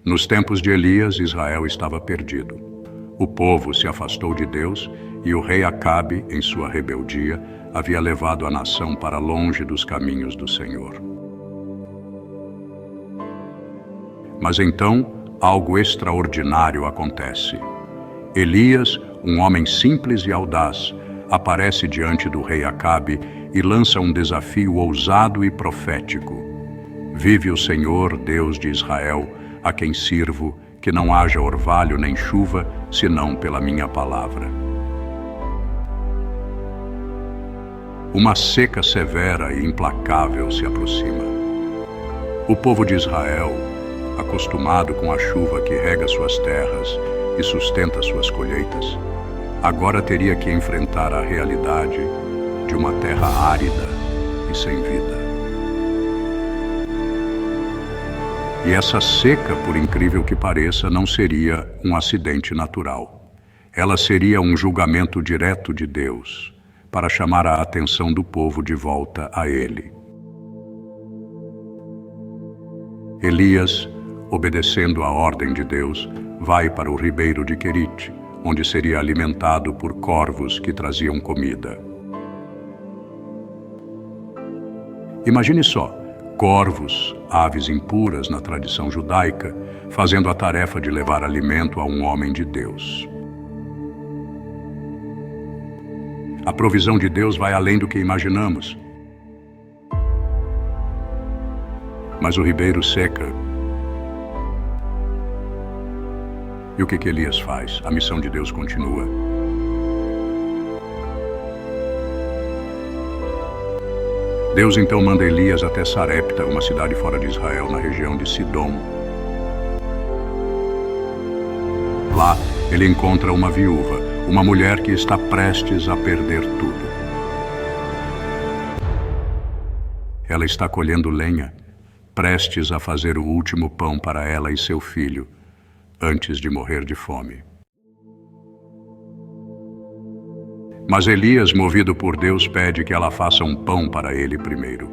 Nos tempos de Elias, Israel estava perdido. O povo se afastou de Deus e o rei Acabe, em sua rebeldia, havia levado a nação para longe dos caminhos do Senhor. Mas então, algo extraordinário acontece. Elias, um homem simples e audaz, aparece diante do rei Acabe e lança um desafio ousado e profético. Vive o Senhor, Deus de Israel, a quem sirvo, que não haja orvalho nem chuva, senão pela minha palavra. Uma seca severa e implacável se aproxima. O povo de Israel, acostumado com a chuva que rega suas terras e sustenta suas colheitas, agora teria que enfrentar a realidade de uma terra árida e sem vida. E essa seca, por incrível que pareça, não seria um acidente natural. Ela seria um julgamento direto de Deus, para chamar a atenção do povo de volta a Ele. Elias, obedecendo à ordem de Deus, vai para o ribeiro de Querite, onde seria alimentado por corvos que traziam comida. Imagine só, corvos, aves impuras na tradição judaica, fazendo a tarefa de levar alimento a um homem de Deus. A provisão de Deus vai além do que imaginamos. Mas o ribeiro seca. E o que Elias faz? A missão de Deus continua. Deus então manda Elias até Sarepta, uma cidade fora de Israel, na região de Sidom. Lá, ele encontra uma viúva, uma mulher que está prestes a perder tudo. Ela está colhendo lenha, prestes a fazer o último pão para ela e seu filho, antes de morrer de fome. Mas Elias, movido por Deus, pede que ela faça um pão para ele primeiro.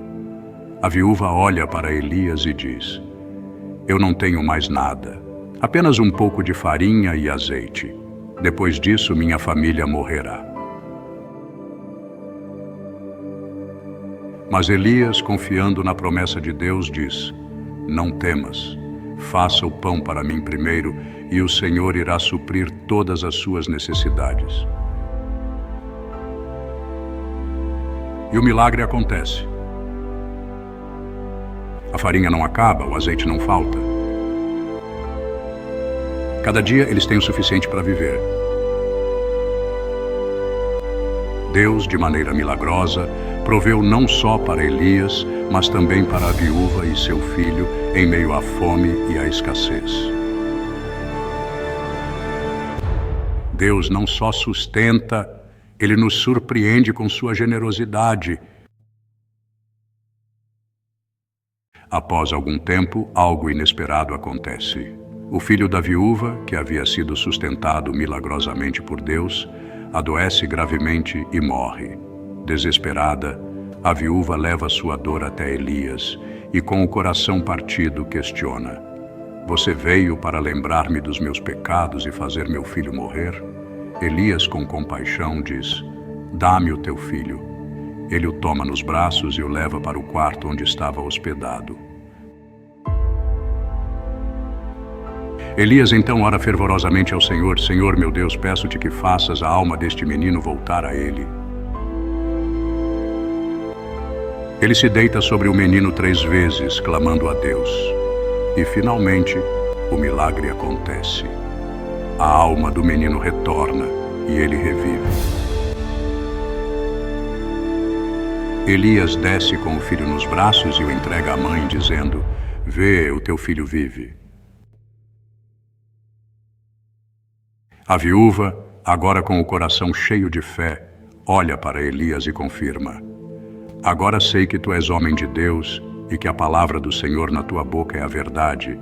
A viúva olha para Elias e diz: "Eu não tenho mais nada, apenas um pouco de farinha e azeite. Depois disso, minha família morrerá." Mas Elias, confiando na promessa de Deus, diz: "Não temas, faça o pão para mim primeiro, e o Senhor irá suprir todas as suas necessidades." E o milagre acontece. A farinha não acaba, o azeite não falta. Cada dia eles têm o suficiente para viver. Deus, de maneira milagrosa, proveu não só para Elias, mas também para a viúva e seu filho, em meio à fome e à escassez. Deus não só sustenta, Ele nos surpreende com sua generosidade. Após algum tempo, algo inesperado acontece. O filho da viúva, que havia sido sustentado milagrosamente por Deus, adoece gravemente e morre. Desesperada, a viúva leva sua dor até Elias e, com o coração partido, questiona: "Você veio para lembrar-me dos meus pecados e fazer meu filho morrer?" Elias, com compaixão, diz: "Dá-me o teu filho." Ele o toma nos braços e o leva para o quarto onde estava hospedado. Elias então ora fervorosamente ao Senhor: "Senhor meu Deus, peço-te que faças a alma deste menino voltar a ele." Ele se deita sobre o menino 3 vezes, clamando a Deus. E finalmente, o milagre acontece. A alma do menino retorna e ele revive. Elias desce com o filho nos braços e o entrega à mãe, dizendo: "Vê, o teu filho vive." A viúva, agora com o coração cheio de fé, olha para Elias e confirma: "Agora sei que tu és homem de Deus e que a palavra do Senhor na tua boca é a verdade."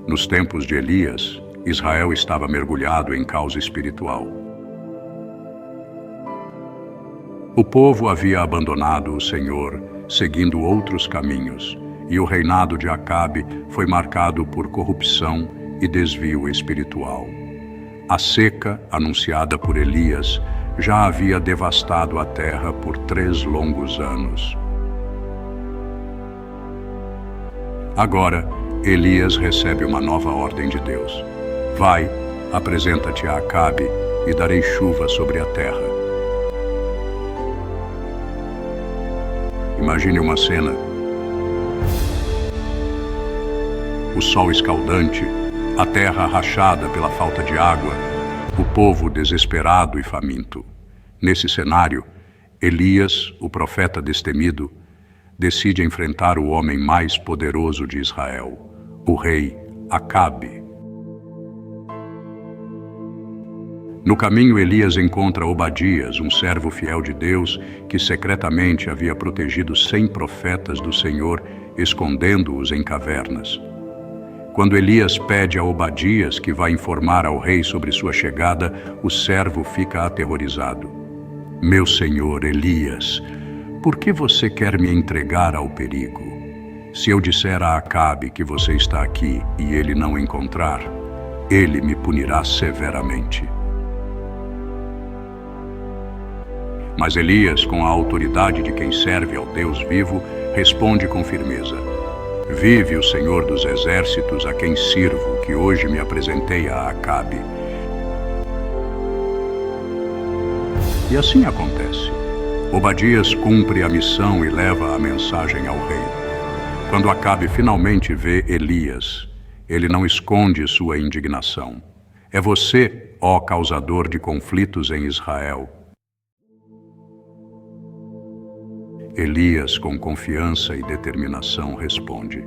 Nos tempos de Elias, Israel estava mergulhado em caos espiritual. O povo havia abandonado o Senhor, seguindo outros caminhos, e o reinado de Acabe foi marcado por corrupção e desvio espiritual. A seca, anunciada por Elias, já havia devastado a terra por 3 longos anos. Agora, Elias recebe uma nova ordem de Deus. Vai, apresenta-te a Acabe e darei chuva sobre a terra. Imagine uma cena. O sol escaldante, a terra rachada pela falta de água, o povo desesperado e faminto. Nesse cenário, Elias, o profeta destemido, decide enfrentar o homem mais poderoso de Israel, o rei Acabe. No caminho, Elias encontra Obadias, um servo fiel de Deus, que secretamente havia protegido 100 profetas do Senhor, escondendo-os em cavernas. Quando Elias pede a Obadias que vá informar ao rei sobre sua chegada, o servo fica aterrorizado. Meu senhor Elias, por que você quer me entregar ao perigo? Se eu disser a Acabe que você está aqui e ele não encontrar, ele me punirá severamente. Mas Elias, com a autoridade de quem serve ao Deus vivo, responde com firmeza: Vive o Senhor dos Exércitos, a quem sirvo, que hoje me apresentei a Acabe. E assim acontece. Obadias cumpre a missão e leva a mensagem ao rei. Quando Acabe finalmente vê Elias, ele não esconde sua indignação. É você, ó causador de conflitos em Israel. Elias, com confiança e determinação, responde: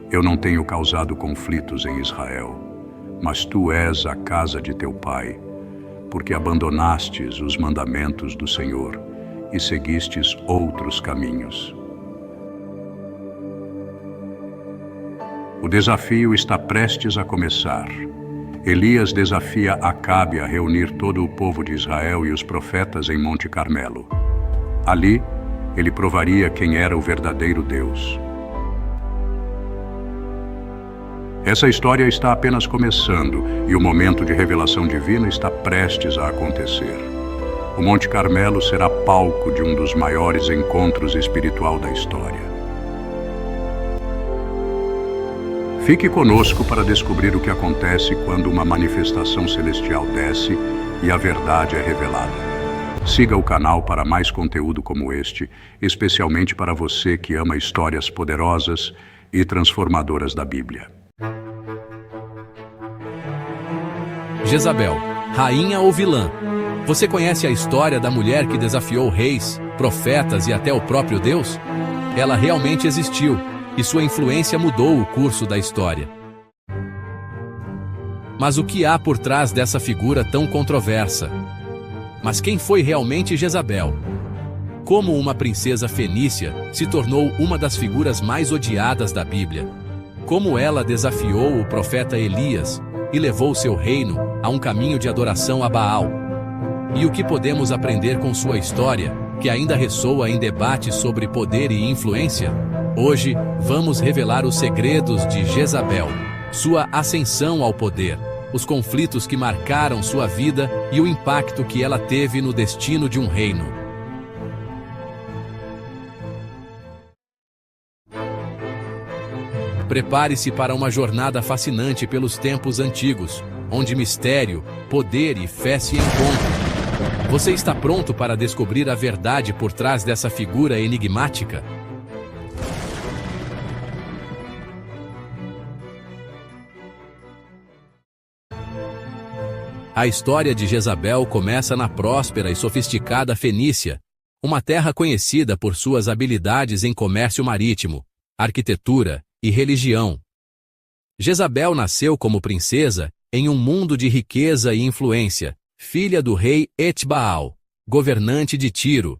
Eu não tenho causado conflitos em Israel, mas tu és a casa de teu pai, porque abandonastes os mandamentos do Senhor e seguistes outros caminhos. O desafio está prestes a começar. Elias desafia Acabe a reunir todo o povo de Israel e os profetas em Monte Carmelo. Ali, ele provaria quem era o verdadeiro Deus. Essa história está apenas começando e o momento de revelação divina está prestes a acontecer. O Monte Carmelo será palco de um dos maiores encontros espiritual da história. Fique conosco para descobrir o que acontece quando uma manifestação celestial desce e a verdade é revelada. Siga o canal para mais conteúdo como este, especialmente para você que ama histórias poderosas e transformadoras da Bíblia. Jezabel, rainha ou vilã? Você conhece a história da mulher que desafiou reis, profetas e até o próprio Deus? Ela realmente existiu e sua influência mudou o curso da história. Mas o que há por trás dessa figura tão controversa? Mas quem foi realmente Jezabel? Como uma princesa fenícia se tornou uma das figuras mais odiadas da Bíblia? Como ela desafiou o profeta Elias e levou seu reino a um caminho de adoração a Baal? E o que podemos aprender com sua história, que ainda ressoa em debates sobre poder e influência? Hoje, vamos revelar os segredos de Jezabel, sua ascensão ao poder, os conflitos que marcaram sua vida e o impacto que ela teve no destino de um reino. Prepare-se para uma jornada fascinante pelos tempos antigos, onde mistério, poder e fé se encontram. Você está pronto para descobrir a verdade por trás dessa figura enigmática? A história de Jezabel começa na próspera e sofisticada Fenícia, uma terra conhecida por suas habilidades em comércio marítimo, arquitetura e religião. Jezabel nasceu como princesa em um mundo de riqueza e influência, filha do rei Etbaal, governante de Tiro.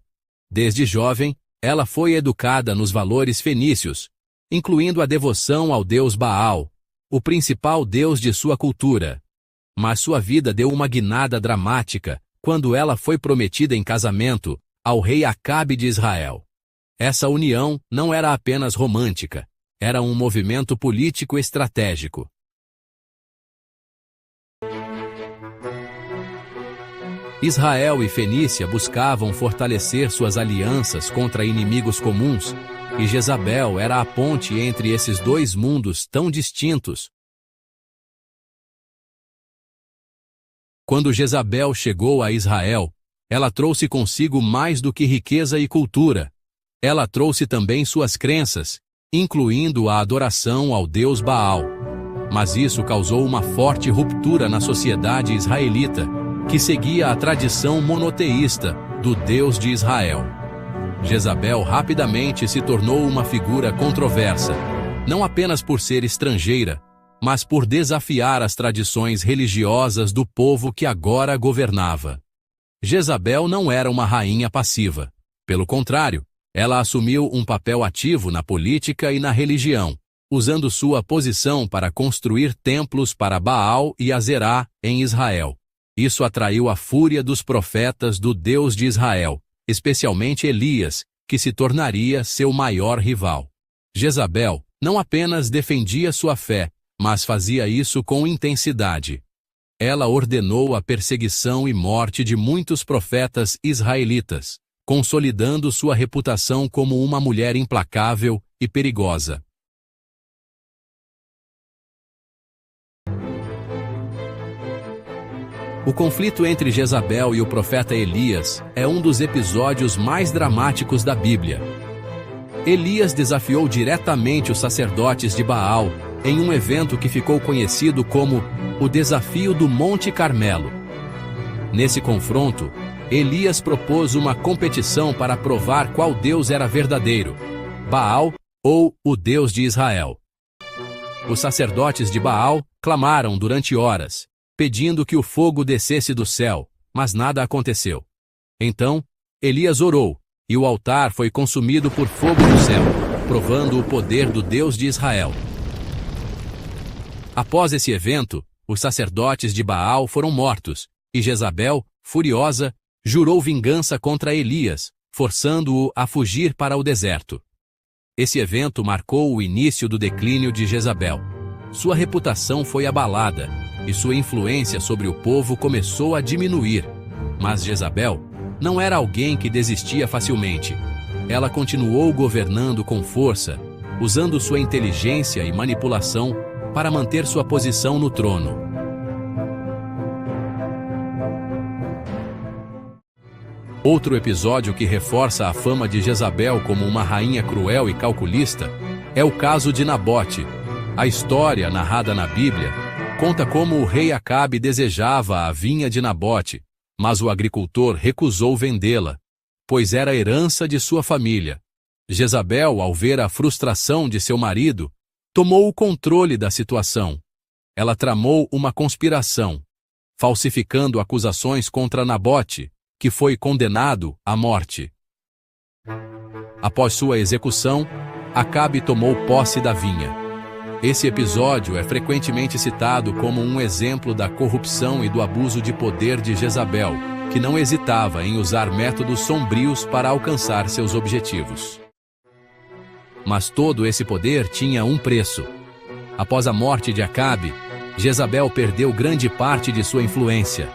Desde jovem, ela foi educada nos valores fenícios, incluindo a devoção ao deus Baal, o principal deus de sua cultura. Mas sua vida deu uma guinada dramática quando ela foi prometida em casamento ao rei Acabe de Israel. Essa união não era apenas romântica, era um movimento político estratégico. Israel e Fenícia buscavam fortalecer suas alianças contra inimigos comuns, e Jezabel era a ponte entre esses dois mundos tão distintos. Quando Jezabel chegou a Israel, ela trouxe consigo mais do que riqueza e cultura. Ela trouxe também suas crenças, incluindo a adoração ao deus Baal. Mas isso causou uma forte ruptura na sociedade israelita, que seguia a tradição monoteísta do Deus de Israel. Jezabel rapidamente se tornou uma figura controversa, não apenas por ser estrangeira, mas por desafiar as tradições religiosas do povo que agora governava. Jezabel não era uma rainha passiva. Pelo contrário, ela assumiu um papel ativo na política e na religião, usando sua posição para construir templos para Baal e Azerá em Israel. Isso atraiu a fúria dos profetas do Deus de Israel, especialmente Elias, que se tornaria seu maior rival. Jezabel não apenas defendia sua fé, mas fazia isso com intensidade. Ela ordenou a perseguição e morte de muitos profetas israelitas, consolidando sua reputação como uma mulher implacável e perigosa. O conflito entre Jezabel e o profeta Elias é um dos episódios mais dramáticos da Bíblia. Elias desafiou diretamente os sacerdotes de Baal em um evento que ficou conhecido como o Desafio do Monte Carmelo. Nesse confronto, Elias propôs uma competição para provar qual Deus era verdadeiro, Baal ou o Deus de Israel. Os sacerdotes de Baal clamaram durante horas, pedindo que o fogo descesse do céu, mas nada aconteceu. Então, Elias orou, e o altar foi consumido por fogo do céu, provando o poder do Deus de Israel. Após esse evento, os sacerdotes de Baal foram mortos, e Jezabel, furiosa, jurou vingança contra Elias, forçando-o a fugir para o deserto. Esse evento marcou o início do declínio de Jezabel. Sua reputação foi abalada, e sua influência sobre o povo começou a diminuir. Mas Jezabel não era alguém que desistia facilmente. Ela continuou governando com força, usando sua inteligência e manipulação para manter sua posição no trono. Outro episódio que reforça a fama de Jezabel como uma rainha cruel e calculista é o caso de Nabote. A história, narrada na Bíblia, conta como o rei Acabe desejava a vinha de Nabote, mas o agricultor recusou vendê-la, pois era herança de sua família. Jezabel, ao ver a frustração de seu marido, tomou o controle da situação. Ela tramou uma conspiração, falsificando acusações contra Nabote, que foi condenado à morte. Após sua execução, Acabe tomou posse da vinha. Esse episódio é frequentemente citado como um exemplo da corrupção e do abuso de poder de Jezabel, que não hesitava em usar métodos sombrios para alcançar seus objetivos. Mas todo esse poder tinha um preço. Após a morte de Acabe, Jezabel perdeu grande parte de sua influência.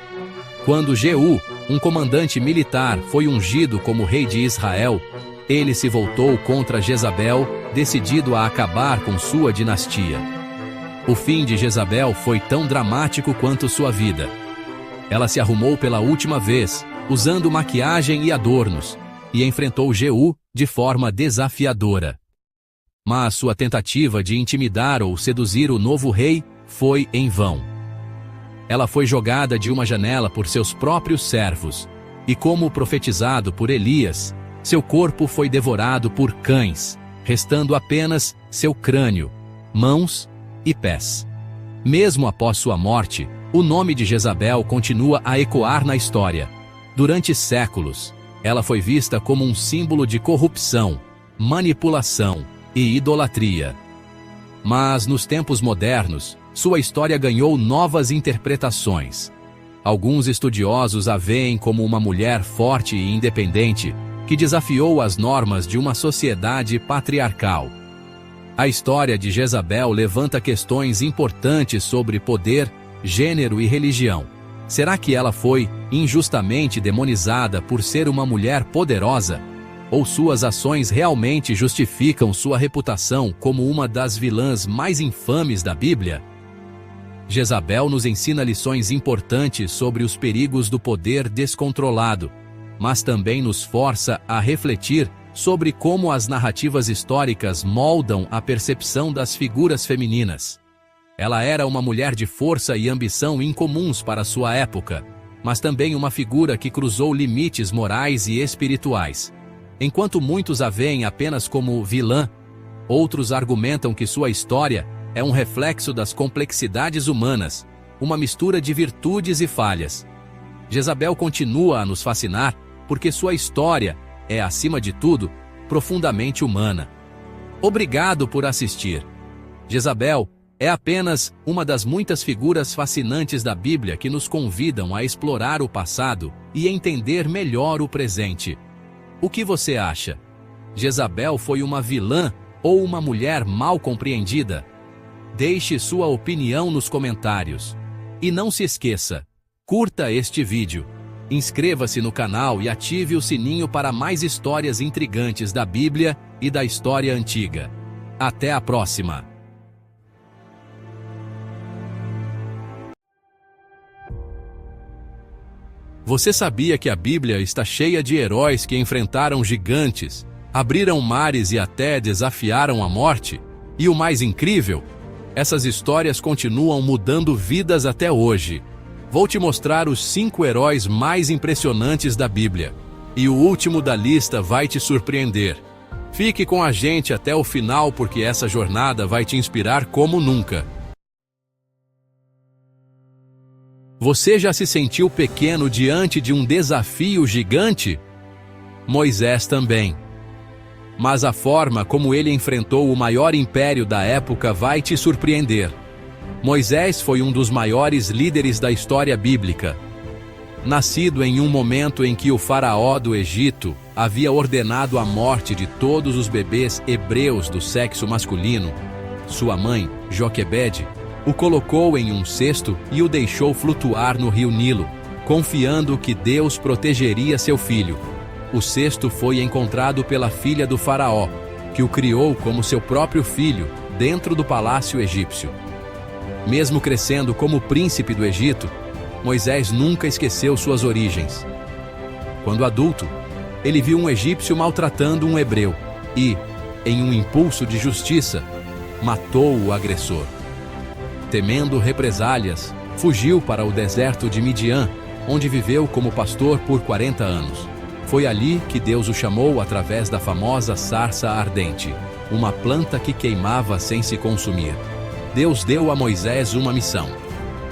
Quando Jeú, um comandante militar, foi ungido como rei de Israel, ele se voltou contra Jezabel, decidido a acabar com sua dinastia. O fim de Jezabel foi tão dramático quanto sua vida. Ela se arrumou pela última vez, usando maquiagem e adornos, e enfrentou Jeú de forma desafiadora. Mas sua tentativa de intimidar ou seduzir o novo rei foi em vão. Ela foi jogada de uma janela por seus próprios servos, e como profetizado por Elias, seu corpo foi devorado por cães, restando apenas seu crânio, mãos e pés. Mesmo após sua morte, o nome de Jezabel continua a ecoar na história. Durante séculos, ela foi vista como um símbolo de corrupção, manipulação e idolatria. Mas nos tempos modernos, sua história ganhou novas interpretações. Alguns estudiosos a veem como uma mulher forte e independente, que desafiou as normas de uma sociedade patriarcal. A história de Jezabel levanta questões importantes sobre poder, gênero e religião. Será que ela foi injustamente demonizada por ser uma mulher poderosa? Ou suas ações realmente justificam sua reputação como uma das vilãs mais infames da Bíblia? Jezabel nos ensina lições importantes sobre os perigos do poder descontrolado, mas também nos força a refletir sobre como as narrativas históricas moldam a percepção das figuras femininas. Ela era uma mulher de força e ambição incomuns para sua época, mas também uma figura que cruzou limites morais e espirituais. Enquanto muitos a veem apenas como vilã, outros argumentam que sua história é um reflexo das complexidades humanas, uma mistura de virtudes e falhas. Jezabel continua a nos fascinar porque sua história é, acima de tudo, profundamente humana. Obrigado por assistir. Jezabel é apenas uma das muitas figuras fascinantes da Bíblia que nos convidam a explorar o passado e entender melhor o presente. O que você acha? Jezabel foi uma vilã ou uma mulher mal compreendida? Deixe sua opinião nos comentários. E não se esqueça, curta este vídeo, inscreva-se no canal e ative o sininho para mais histórias intrigantes da Bíblia e da história antiga. Até a próxima! Você sabia que a Bíblia está cheia de heróis que enfrentaram gigantes, abriram mares e até desafiaram a morte? E o mais incrível? Essas histórias continuam mudando vidas até hoje. Vou te mostrar os 5 heróis mais impressionantes da Bíblia. E o último da lista vai te surpreender. Fique com a gente até o final porque essa jornada vai te inspirar como nunca. Você já se sentiu pequeno diante de um desafio gigante? Moisés também. Mas a forma como ele enfrentou o maior império da época vai te surpreender. Moisés foi um dos maiores líderes da história bíblica. Nascido em um momento em que o faraó do Egito havia ordenado a morte de todos os bebês hebreus do sexo masculino, sua mãe, Joquebede, o colocou em um cesto e o deixou flutuar no rio Nilo, confiando que Deus protegeria seu filho. O cesto foi encontrado pela filha do faraó, que o criou como seu próprio filho, dentro do palácio egípcio. Mesmo crescendo como príncipe do Egito, Moisés nunca esqueceu suas origens. Quando adulto, ele viu um egípcio maltratando um hebreu e, em um impulso de justiça, matou o agressor. Temendo represálias, fugiu para o deserto de Midian, onde viveu como pastor por 40 anos. Foi ali que Deus o chamou através da famosa sarça ardente, uma planta que queimava sem se consumir. Deus deu a Moisés uma missão: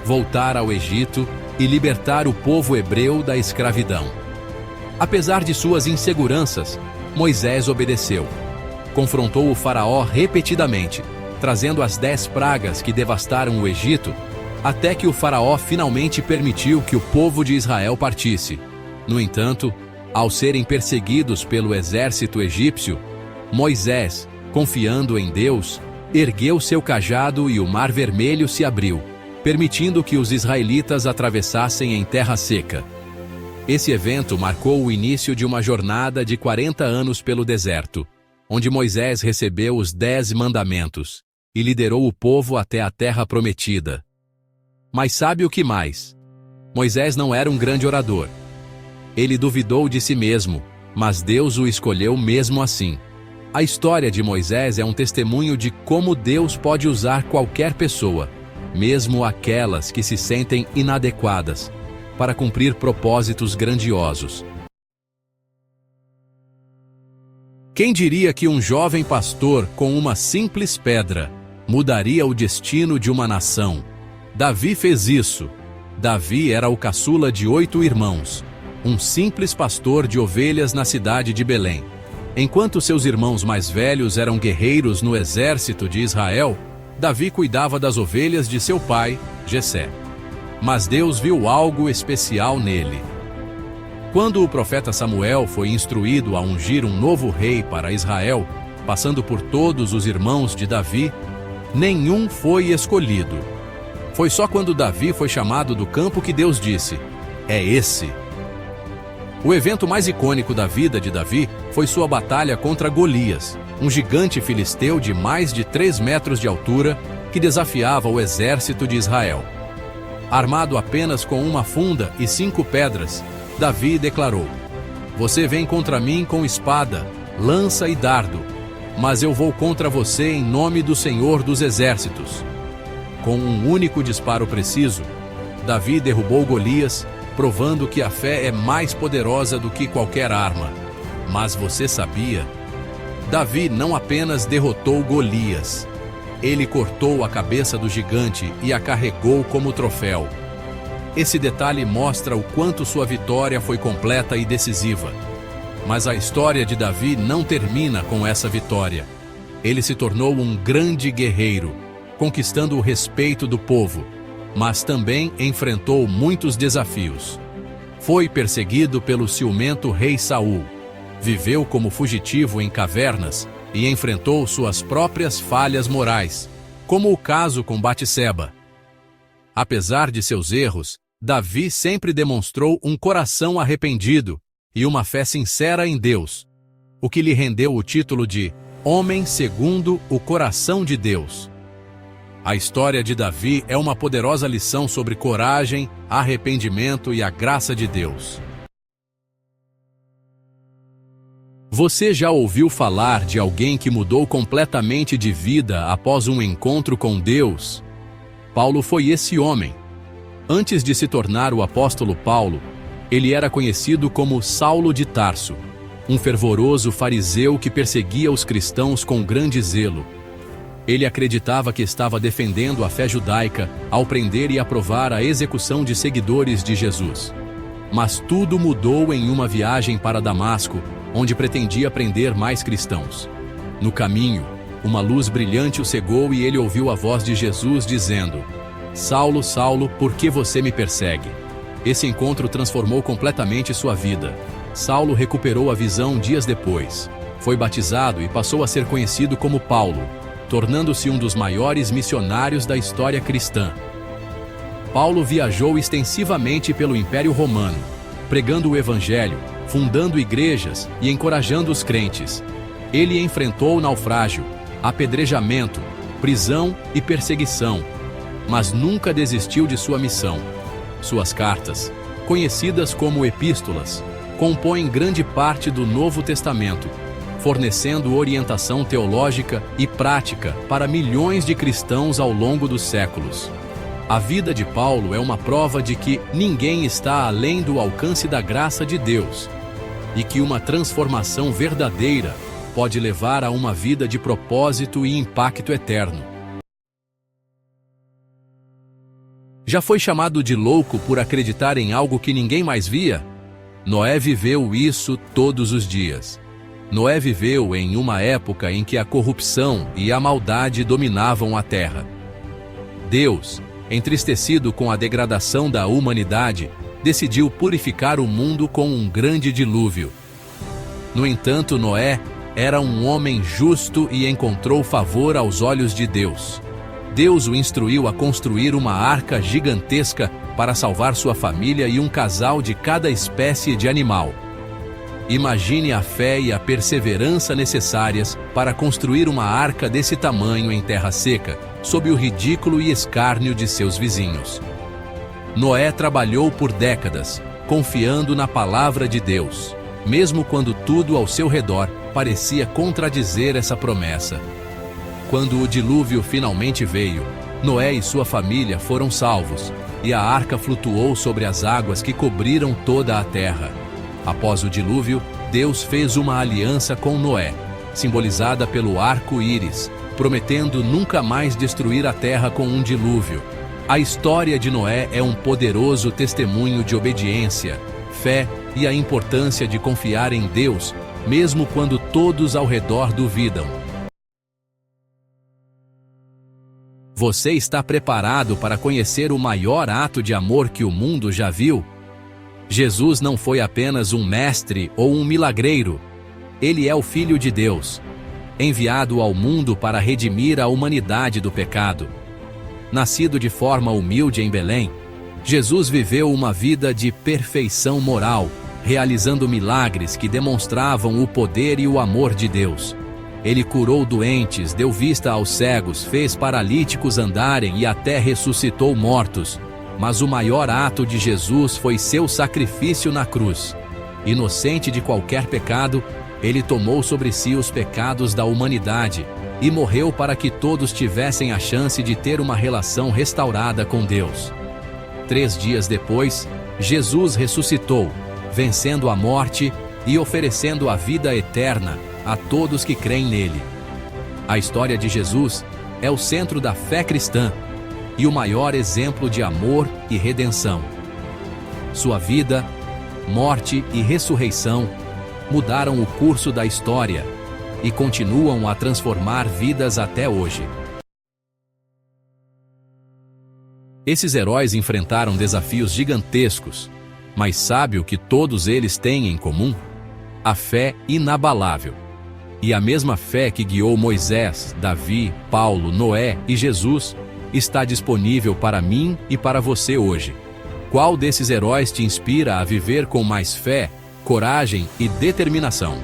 voltar ao Egito e libertar o povo hebreu da escravidão. Apesar de suas inseguranças, Moisés obedeceu. Confrontou o faraó repetidamente, trazendo as 10 pragas que devastaram o Egito, até que o faraó finalmente permitiu que o povo de Israel partisse. No entanto, ao serem perseguidos pelo exército egípcio, Moisés, confiando em Deus, ergueu seu cajado e o Mar Vermelho se abriu, permitindo que os israelitas atravessassem em terra seca. Esse evento marcou o início de uma jornada de 40 anos pelo deserto, onde Moisés recebeu os 10 mandamentos e liderou o povo até a terra prometida. Mas sabe o que mais? Moisés não era um grande orador. Ele duvidou de si mesmo, mas Deus o escolheu mesmo assim. A história de Moisés é um testemunho de como Deus pode usar qualquer pessoa, mesmo aquelas que se sentem inadequadas, para cumprir propósitos grandiosos. Quem diria que um jovem pastor com uma simples pedra mudaria o destino de uma nação? Davi fez isso. Davi era o caçula de 8 irmãos, um simples pastor de ovelhas na cidade de Belém. Enquanto seus irmãos mais velhos eram guerreiros no exército de Israel, Davi cuidava das ovelhas de seu pai, Jessé. Mas Deus viu algo especial nele. Quando o profeta Samuel foi instruído a ungir um novo rei para Israel, passando por todos os irmãos de Davi, nenhum foi escolhido. Foi só quando Davi foi chamado do campo que Deus disse: "É esse". O evento mais icônico da vida de Davi foi sua batalha contra Golias, um gigante filisteu de mais de 3 metros de altura que desafiava o exército de Israel. Armado apenas com uma funda e 5 pedras, Davi declarou: "Você vem contra mim com espada, lança e dardo, mas eu vou contra você em nome do Senhor dos Exércitos." Com um único disparo preciso, Davi derrubou Golias, provando que a fé é mais poderosa do que qualquer arma. Mas você sabia? Davi não apenas derrotou Golias, ele cortou a cabeça do gigante e a carregou como troféu. Esse detalhe mostra o quanto sua vitória foi completa e decisiva. Mas a história de Davi não termina com essa vitória. Ele se tornou um grande guerreiro, conquistando o respeito do povo, mas também enfrentou muitos desafios. Foi perseguido pelo ciumento rei Saul, viveu como fugitivo em cavernas e enfrentou suas próprias falhas morais, como o caso com Batseba. Apesar de seus erros, Davi sempre demonstrou um coração arrependido e uma fé sincera em Deus, o que lhe rendeu o título de Homem segundo o Coração de Deus. A história de Davi é uma poderosa lição sobre coragem, arrependimento e a graça de Deus. Você já ouviu falar de alguém que mudou completamente de vida após um encontro com Deus? Paulo foi esse homem. Antes de se tornar o apóstolo Paulo, ele era conhecido como Saulo de Tarso, um fervoroso fariseu que perseguia os cristãos com grande zelo. Ele acreditava que estava defendendo a fé judaica ao prender e aprovar a execução de seguidores de Jesus. Mas tudo mudou em uma viagem para Damasco, onde pretendia prender mais cristãos. No caminho, uma luz brilhante o cegou e ele ouviu a voz de Jesus dizendo: "Saulo, Saulo, por que você me persegue?" Esse encontro transformou completamente sua vida. Saulo recuperou a visão dias depois. Foi batizado e passou a ser conhecido como Paulo, tornando-se um dos maiores missionários da história cristã. Paulo viajou extensivamente pelo Império Romano, pregando o Evangelho, fundando igrejas e encorajando os crentes. Ele enfrentou naufrágio, apedrejamento, prisão e perseguição, mas nunca desistiu de sua missão. Suas cartas, conhecidas como epístolas, compõem grande parte do Novo Testamento, fornecendo orientação teológica e prática para milhões de cristãos ao longo dos séculos. A vida de Paulo é uma prova de que ninguém está além do alcance da graça de Deus e que uma transformação verdadeira pode levar a uma vida de propósito e impacto eterno. Já foi chamado de louco por acreditar em algo que ninguém mais via? Noé viveu isso todos os dias. Noé viveu em uma época em que a corrupção e a maldade dominavam a terra. Deus, entristecido com a degradação da humanidade, decidiu purificar o mundo com um grande dilúvio. No entanto, Noé era um homem justo e encontrou favor aos olhos de Deus. Deus o instruiu a construir uma arca gigantesca para salvar sua família e um casal de cada espécie de animal. Imagine a fé e a perseverança necessárias para construir uma arca desse tamanho em terra seca, sob o ridículo e escárnio de seus vizinhos. Noé trabalhou por décadas, confiando na palavra de Deus, mesmo quando tudo ao seu redor parecia contradizer essa promessa. Quando o dilúvio finalmente veio, Noé e sua família foram salvos, e a arca flutuou sobre as águas que cobriram toda a terra. Após o dilúvio, Deus fez uma aliança com Noé, simbolizada pelo arco-íris, prometendo nunca mais destruir a terra com um dilúvio. A história de Noé é um poderoso testemunho de obediência, fé e a importância de confiar em Deus, mesmo quando todos ao redor duvidam. Você está preparado para conhecer o maior ato de amor que o mundo já viu? Jesus não foi apenas um mestre ou um milagreiro. Ele é o Filho de Deus, enviado ao mundo para redimir a humanidade do pecado. Nascido de forma humilde em Belém, Jesus viveu uma vida de perfeição moral, realizando milagres que demonstravam o poder e o amor de Deus. Ele curou doentes, deu vista aos cegos, fez paralíticos andarem e até ressuscitou mortos. Mas o maior ato de Jesus foi seu sacrifício na cruz. Inocente de qualquer pecado, ele tomou sobre si os pecados da humanidade e morreu para que todos tivessem a chance de ter uma relação restaurada com Deus. 3 dias depois, Jesus ressuscitou, vencendo a morte e oferecendo a vida eterna a todos que creem nele. A história de Jesus é o centro da fé cristã e o maior exemplo de amor e redenção. Sua vida, morte e ressurreição mudaram o curso da história e continuam a transformar vidas até hoje. Esses heróis enfrentaram desafios gigantescos, mas sabe o que todos eles têm em comum? A fé inabalável. E a mesma fé que guiou Moisés, Davi, Paulo, Noé e Jesus está disponível para mim e para você hoje. Qual desses heróis te inspira a viver com mais fé, coragem e determinação?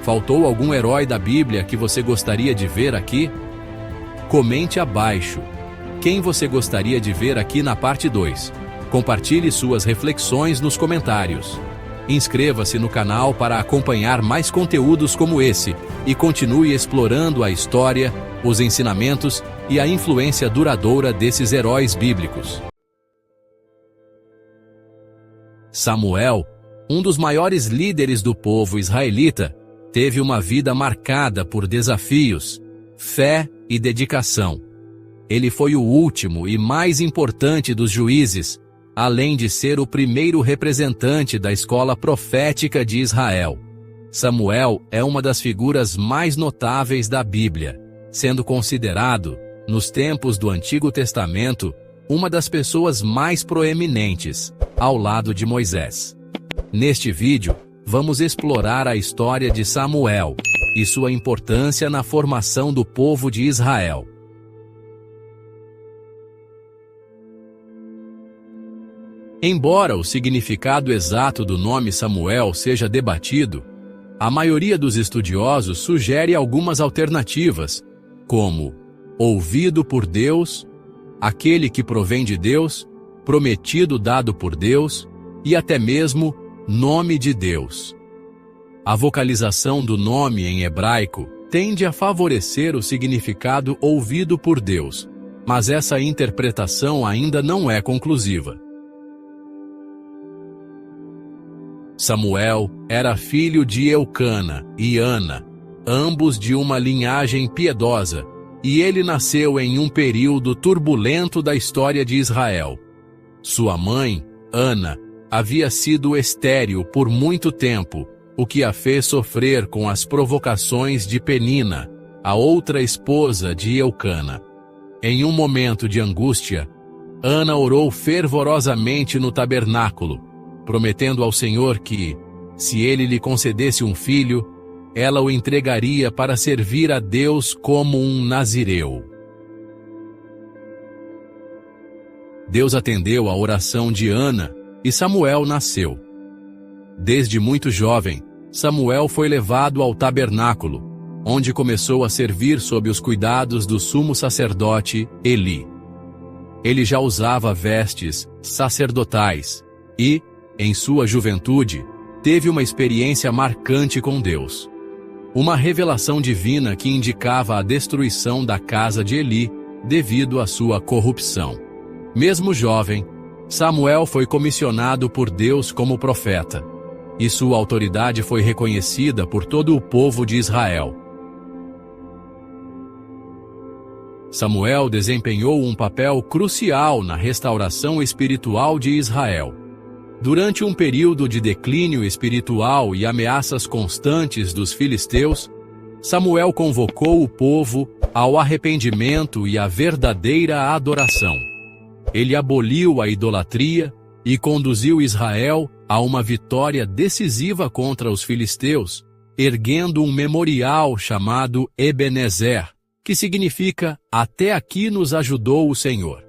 Faltou algum herói da Bíblia que você gostaria de ver aqui? Comente abaixo. Quem você gostaria de ver aqui na parte 2? Compartilhe suas reflexões nos comentários. Inscreva-se no canal para acompanhar mais conteúdos como esse e continue explorando a história, os ensinamentos e a influência duradoura desses heróis bíblicos. Samuel, um dos maiores líderes do povo israelita, teve uma vida marcada por desafios, fé e dedicação. Ele foi o último e mais importante dos juízes, além de ser o primeiro representante da escola profética de Israel. Samuel é uma das figuras mais notáveis da Bíblia, sendo considerado, nos tempos do Antigo Testamento, uma das pessoas mais proeminentes, ao lado de Moisés. Neste vídeo, vamos explorar a história de Samuel e sua importância na formação do povo de Israel. Embora o significado exato do nome Samuel seja debatido, a maioria dos estudiosos sugere algumas alternativas, como ouvido por Deus, aquele que provém de Deus, prometido dado por Deus e até mesmo nome de Deus. A vocalização do nome em hebraico tende a favorecer o significado ouvido por Deus, mas essa interpretação ainda não é conclusiva. Samuel era filho de Eucana e Ana, ambos de uma linhagem piedosa, e ele nasceu em um período turbulento da história de Israel. Sua mãe, Ana, havia sido estéril por muito tempo, o que a fez sofrer com as provocações de Penina, a outra esposa de Eucana. Em um momento de angústia, Ana orou fervorosamente no tabernáculo, prometendo ao Senhor que, se ele lhe concedesse um filho, ela o entregaria para servir a Deus como um nazireu. Deus atendeu à oração de Ana e Samuel nasceu. Desde muito jovem, Samuel foi levado ao tabernáculo, onde começou a servir sob os cuidados do sumo sacerdote Eli. Ele já usava vestes sacerdotais e, em sua juventude, teve uma experiência marcante com Deus. Uma revelação divina que indicava a destruição da casa de Eli devido à sua corrupção. Mesmo jovem, Samuel foi comissionado por Deus como profeta, e sua autoridade foi reconhecida por todo o povo de Israel. Samuel desempenhou um papel crucial na restauração espiritual de Israel. Durante um período de declínio espiritual e ameaças constantes dos filisteus, Samuel convocou o povo ao arrependimento e à verdadeira adoração. Ele aboliu a idolatria e conduziu Israel a uma vitória decisiva contra os filisteus, erguendo um memorial chamado Ebenezer, que significa "Até aqui nos ajudou o Senhor".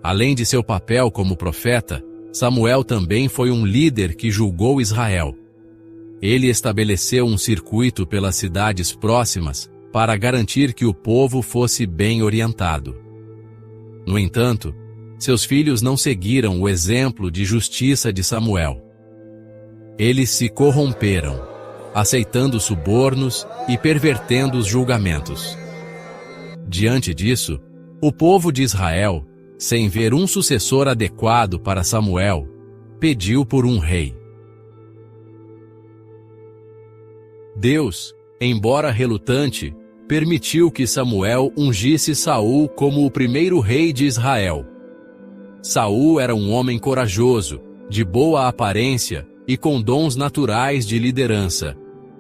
Além de seu papel como profeta, Samuel também foi um líder que julgou Israel. Ele estabeleceu um circuito pelas cidades próximas para garantir que o povo fosse bem orientado. No entanto, seus filhos não seguiram o exemplo de justiça de Samuel. Eles se corromperam, aceitando subornos e pervertendo os julgamentos. Diante disso, o povo de Israel, sem ver um sucessor adequado para Samuel, pediu por um rei. Deus, embora relutante, permitiu que Samuel ungisse Saul como o primeiro rei de Israel. Saul era um homem corajoso, de boa aparência e com dons naturais de liderança.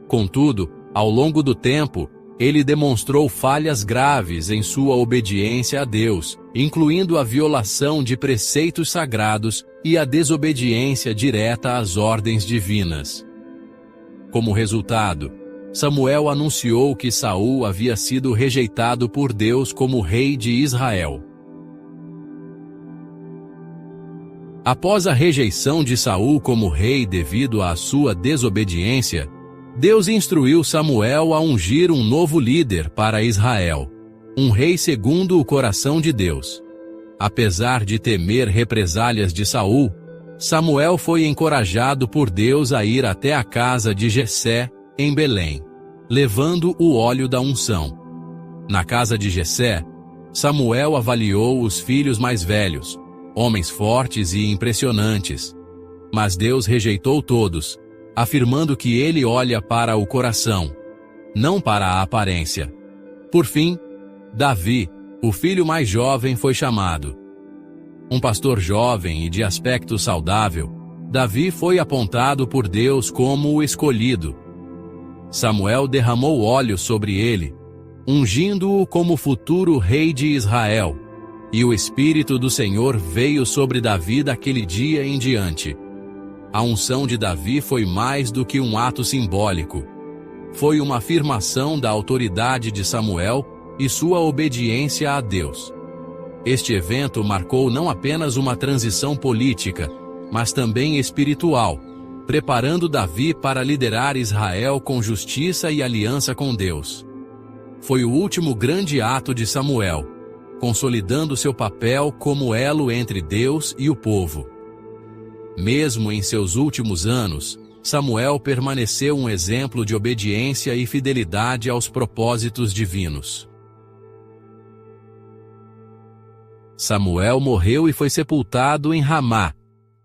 Contudo, ao longo do tempo, ele demonstrou falhas graves em sua obediência a Deus, incluindo a violação de preceitos sagrados e a desobediência direta às ordens divinas. Como resultado, Samuel anunciou que Saul havia sido rejeitado por Deus como rei de Israel. Após a rejeição de Saul como rei devido à sua desobediência, Deus instruiu Samuel a ungir um novo líder para Israel, um rei segundo o coração de Deus. Apesar de temer represálias de Saul, Samuel foi encorajado por Deus a ir até a casa de Jessé, em Belém, levando o óleo da unção. Na casa de Jessé, Samuel avaliou os filhos mais velhos, homens fortes e impressionantes. Mas Deus rejeitou todos, afirmando que ele olha para o coração, não para a aparência. Por fim, Davi, o filho mais jovem, foi chamado. Um pastor jovem e de aspecto saudável, Davi foi apontado por Deus como o escolhido. Samuel derramou óleo sobre ele, ungindo-o como futuro rei de Israel, e o Espírito do Senhor veio sobre Davi daquele dia em diante. A unção de Davi foi mais do que um ato simbólico. Foi uma afirmação da autoridade de Samuel e sua obediência a Deus. Este evento marcou não apenas uma transição política, mas também espiritual, preparando Davi para liderar Israel com justiça e aliança com Deus. Foi o último grande ato de Samuel, consolidando seu papel como elo entre Deus e o povo. Mesmo em seus últimos anos, Samuel permaneceu um exemplo de obediência e fidelidade aos propósitos divinos. Samuel morreu e foi sepultado em Ramá,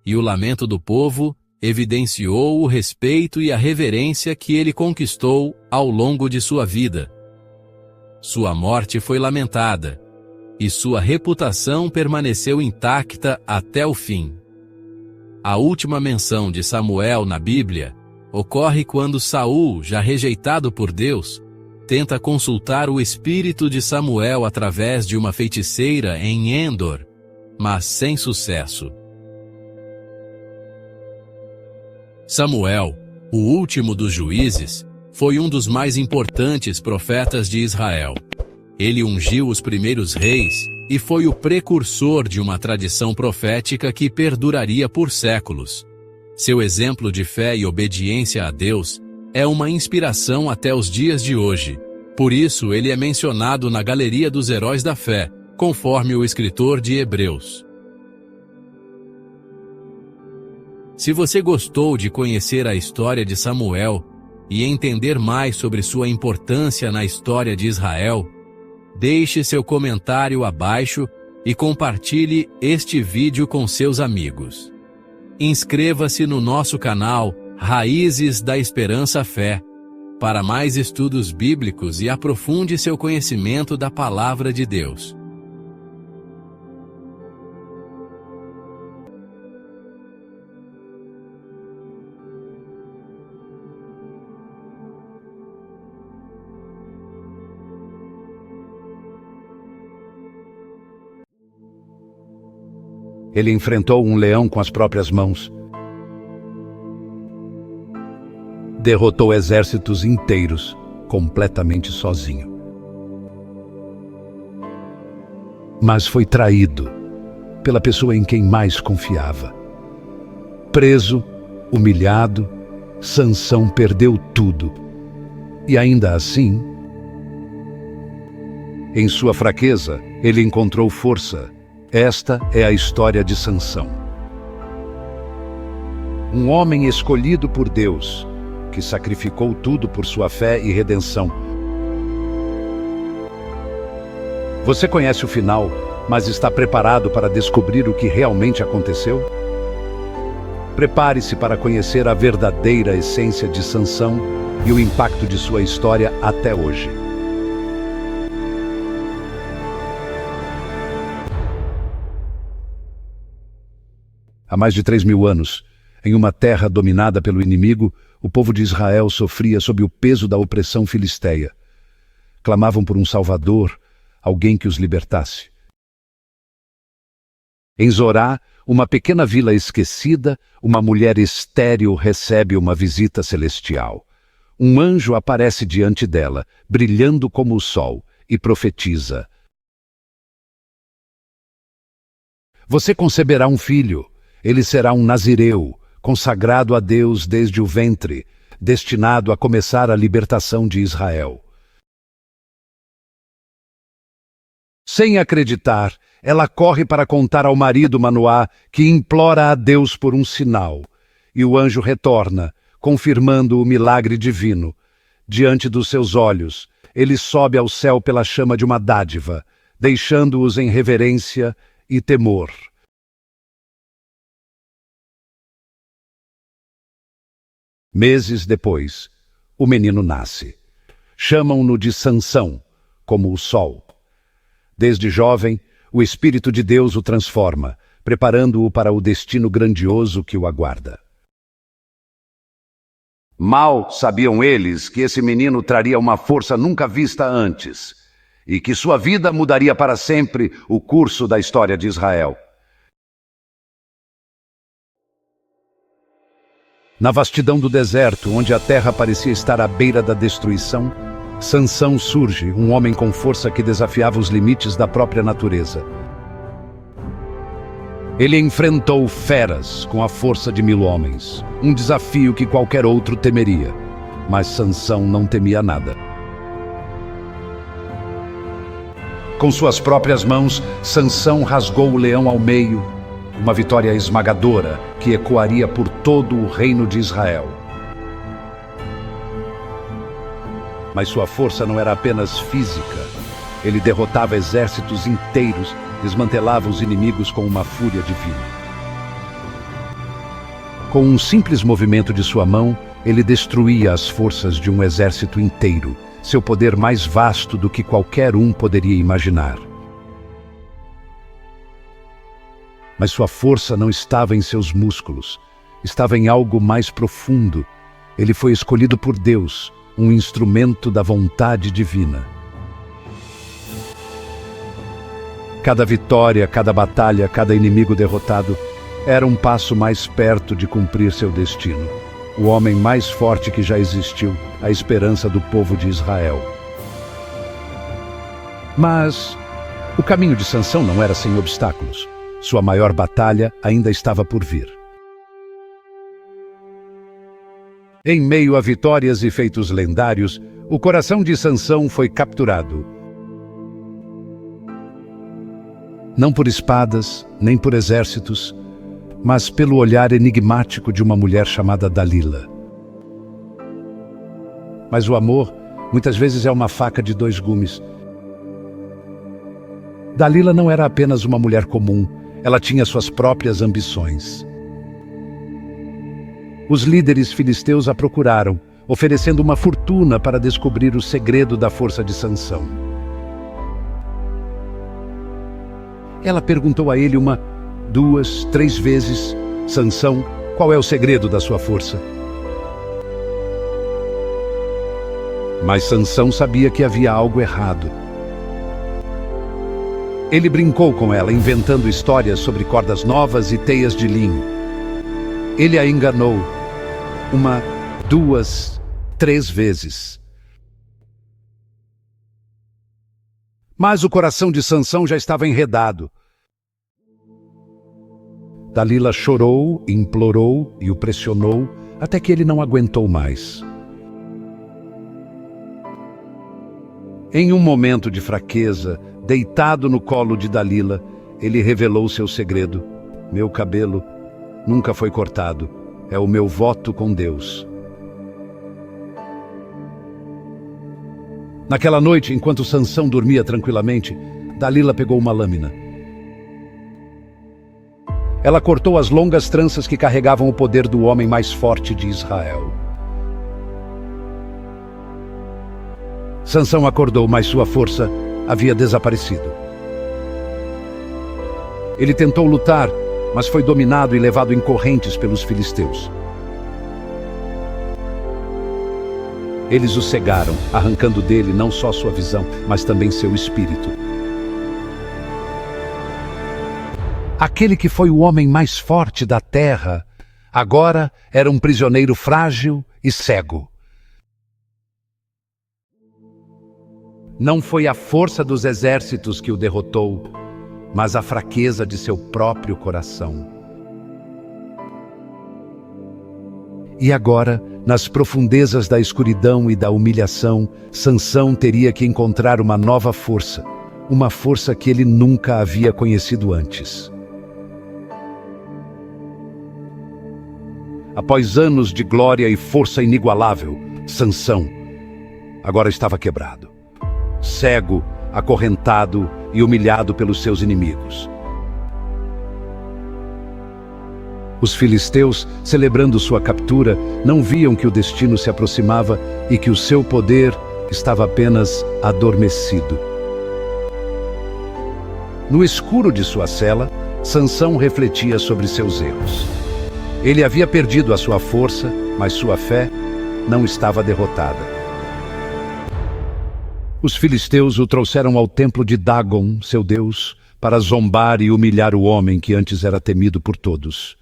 e o lamento do povo evidenciou o respeito e a reverência que ele conquistou ao longo de sua vida. Sua morte foi lamentada, e sua reputação permaneceu intacta até o fim. A última menção de Samuel na Bíblia ocorre quando Saul, já rejeitado por Deus, tenta consultar o espírito de Samuel através de uma feiticeira em Endor, mas sem sucesso. Samuel, o último dos juízes, foi um dos mais importantes profetas de Israel. Ele ungiu os primeiros reis e foi o precursor de uma tradição profética que perduraria por séculos. Seu exemplo de fé e obediência a Deus é uma inspiração até os dias de hoje. Por isso, ele é mencionado na galeria dos heróis da fé, conforme o escritor de Hebreus. Se você gostou de conhecer a história de Samuel e entender mais sobre sua importância na história de Israel, deixe seu comentário abaixo e compartilhe este vídeo com seus amigos. Inscreva-se no nosso canal Raízes da Esperança Fé para mais estudos bíblicos e aprofunde seu conhecimento da Palavra de Deus. Ele enfrentou um leão com as próprias mãos. Derrotou exércitos inteiros, completamente sozinho. Mas foi traído pela pessoa em quem mais confiava. Preso, humilhado, Sansão perdeu tudo. E ainda assim, em sua fraqueza, ele encontrou força. Esta é a história de Sansão. Um homem escolhido por Deus, que sacrificou tudo por sua fé e redenção. Você conhece o final, mas está preparado para descobrir o que realmente aconteceu? Prepare-se para conhecer a verdadeira essência de Sansão e o impacto de sua história até hoje. Há mais de 3.000 anos, em uma terra dominada pelo inimigo, o povo de Israel sofria sob o peso da opressão filisteia. Clamavam por um Salvador, alguém que os libertasse. Em Zorá, uma pequena vila esquecida, uma mulher estéril recebe uma visita celestial. Um anjo aparece diante dela, brilhando como o sol, e profetiza: Você conceberá um filho, ele será um nazireu, consagrado a Deus desde o ventre, destinado a começar a libertação de Israel. Sem acreditar, ela corre para contar ao marido Manoá, que implora a Deus por um sinal. E o anjo retorna, confirmando o milagre divino. Diante dos seus olhos, ele sobe ao céu pela chama de uma dádiva, deixando-os em reverência e temor. Meses depois, o menino nasce. Chamam-no de Sansão, como o sol. Desde jovem, o Espírito de Deus o transforma, preparando-o para o destino grandioso que o aguarda. Mal sabiam eles que esse menino traria uma força nunca vista antes, e que sua vida mudaria para sempre o curso da história de Israel. Na vastidão do deserto, onde a terra parecia estar à beira da destruição, Sansão surge, um homem com força que desafiava os limites da própria natureza. Ele enfrentou feras com a força de 1000 homens, um desafio que qualquer outro temeria, mas Sansão não temia nada. Com suas próprias mãos, Sansão rasgou o leão ao meio, uma vitória esmagadora que ecoaria por todo o reino de Israel. Mas sua força não era apenas física. Ele derrotava exércitos inteiros, desmantelava os inimigos com uma fúria divina. Com um simples movimento de sua mão, ele destruía as forças de um exército inteiro, seu poder mais vasto do que qualquer um poderia imaginar. Mas sua força não estava em seus músculos, estava em algo mais profundo. Ele foi escolhido por Deus, um instrumento da vontade divina. Cada vitória, cada batalha, cada inimigo derrotado era um passo mais perto de cumprir seu destino. O homem mais forte que já existiu, a esperança do povo de Israel. Mas o caminho de Sansão não era sem obstáculos. Sua maior batalha ainda estava por vir. Em meio a vitórias e feitos lendários, o coração de Sansão foi capturado. Não por espadas, nem por exércitos, mas pelo olhar enigmático de uma mulher chamada Dalila. Mas o amor, muitas vezes, é uma faca de 2 gumes. Dalila não era apenas uma mulher comum, ela tinha suas próprias ambições. Os líderes filisteus a procuraram, oferecendo uma fortuna para descobrir o segredo da força de Sansão. Ela perguntou a ele 1, 2, 3 vezes: Sansão, qual é o segredo da sua força? Mas Sansão sabia que havia algo errado. Ele brincou com ela, inventando histórias sobre cordas novas e teias de linho. Ele a enganou 1, 2, 3 vezes. Mas o coração de Sansão já estava enredado. Dalila chorou, implorou e o pressionou até que ele não aguentou mais. Em um momento de fraqueza, deitado no colo de Dalila, ele revelou seu segredo. Meu cabelo nunca foi cortado. É o meu voto com Deus. Naquela noite, enquanto Sansão dormia tranquilamente, Dalila pegou uma lâmina. Ela cortou as longas tranças que carregavam o poder do homem mais forte de Israel. Sansão acordou, mas sua força havia desaparecido. Ele tentou lutar, mas foi dominado e levado em correntes pelos filisteus. Eles o cegaram, arrancando dele não só sua visão, mas também seu espírito. Aquele que foi o homem mais forte da terra, agora era um prisioneiro frágil e cego. Não foi a força dos exércitos que o derrotou, mas a fraqueza de seu próprio coração. E agora, nas profundezas da escuridão e da humilhação, Sansão teria que encontrar uma nova força, uma força que ele nunca havia conhecido antes. Após anos de glória e força inigualável, Sansão agora estava quebrado, cego, acorrentado e humilhado pelos seus inimigos. Os filisteus, celebrando sua captura, não viam que o destino se aproximava e que o seu poder estava apenas adormecido. No escuro de sua cela, Sansão refletia sobre seus erros. Ele havia perdido a sua força, mas sua fé não estava derrotada. Os filisteus o trouxeram ao templo de Dagon, seu deus, para zombar e humilhar o homem que antes era temido por todos.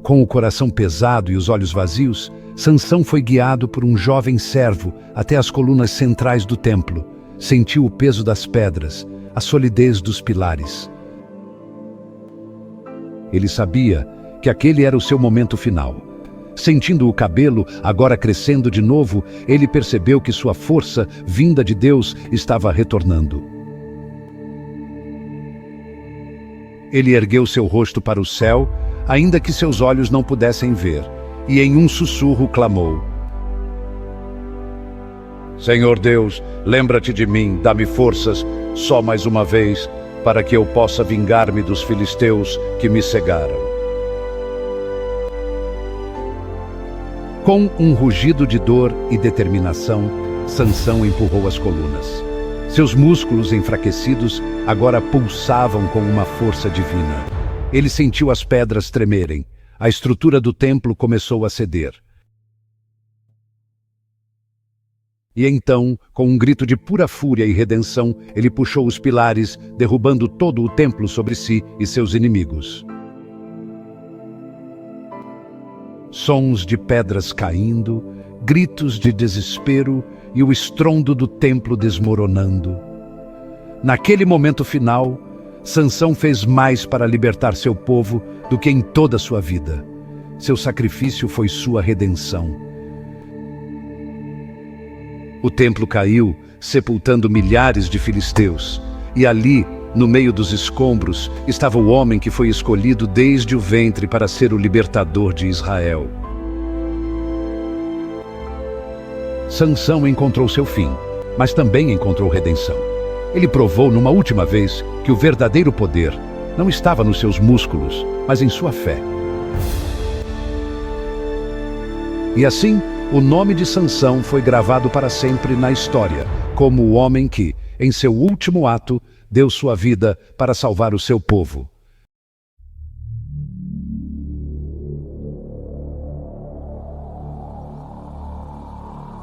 Com o coração pesado e os olhos vazios, Sansão foi guiado por um jovem servo até as colunas centrais do templo. Sentiu o peso das pedras, a solidez dos pilares. Ele sabia que aquele era o seu momento final. Sentindo o cabelo agora crescendo de novo, ele percebeu que sua força, vinda de Deus, estava retornando. Ele ergueu seu rosto para o céu, ainda que seus olhos não pudessem ver, e em um sussurro clamou: Senhor Deus, lembra-te de mim, dá-me forças, só mais uma vez, para que eu possa vingar-me dos filisteus que me cegaram. Com um rugido de dor e determinação, Sansão empurrou as colunas. Seus músculos enfraquecidos agora pulsavam com uma força divina. Ele sentiu as pedras tremerem. A estrutura do templo começou a ceder. E então, com um grito de pura fúria e redenção, ele puxou os pilares, derrubando todo o templo sobre si e seus inimigos. Sons de pedras caindo, gritos de desespero e o estrondo do templo desmoronando. Naquele momento final, Sansão fez mais para libertar seu povo do que em toda a sua vida. Seu sacrifício foi sua redenção. O templo caiu, sepultando milhares de filisteus, e ali, no meio dos escombros, estava o homem que foi escolhido desde o ventre para ser o libertador de Israel. Sansão encontrou seu fim, mas também encontrou redenção. Ele provou numa última vez que o verdadeiro poder não estava nos seus músculos, mas em sua fé. E assim, o nome de Sansão foi gravado para sempre na história, como o homem que, em seu último ato, deu sua vida para salvar o seu povo.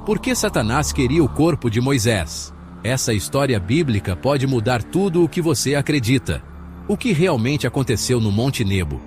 Por que Satanás queria o corpo de Moisés? Essa história bíblica pode mudar tudo o que você acredita. O que realmente aconteceu no Monte Nebo?